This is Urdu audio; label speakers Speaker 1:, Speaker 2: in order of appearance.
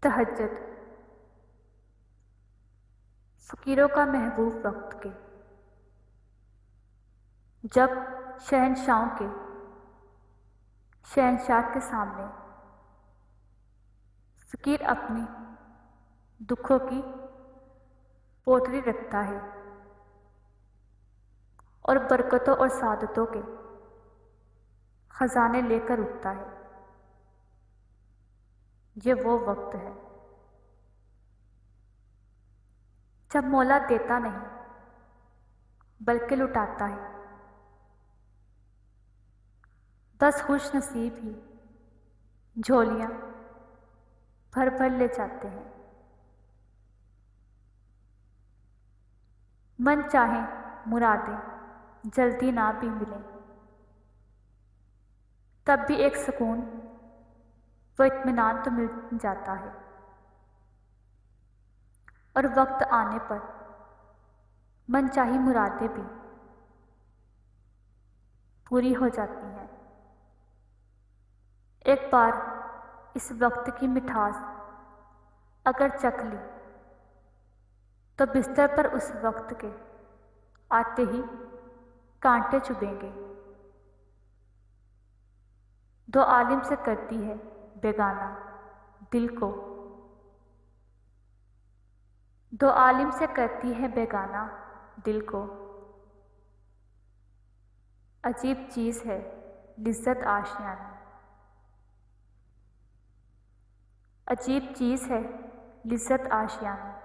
Speaker 1: تہجد فقیروں کا محبوب وقت کے جب شہنشاہوں کے شہنشاہ کے سامنے فقیر اپنی دکھوں کی پوٹلی رکھتا ہے اور برکتوں اور سعادتوں کے خزانے لے کر اٹھتا ہے، یہ وہ وقت ہے جب مولا دیتا نہیں بلکہ لٹاتا ہے، بس خوش نصیب ہی جھولیاں بھر بھر لے جاتے ہیں۔ من چاہے مرادیں جلدی نہ بھی ملیں، تب بھی ایک سکون و اطمینان تو مل جاتا ہے، اور وقت آنے پر من چاہی مرادیں بھی پوری ہو جاتی ہیں۔ ایک بار اس وقت کی مٹھاس اگر چکھ لی تو بستر پر اس وقت کے آتے ہی کانٹے چبھیں گے۔ دو عالم سے کرتی ہے بیگانہ دل کو، دو عالم سے کرتی ہے بیگانہ دل کو، عجیب چیز ہے لذت آشیانہ، عجیب چیز ہے لذت آشیانہ۔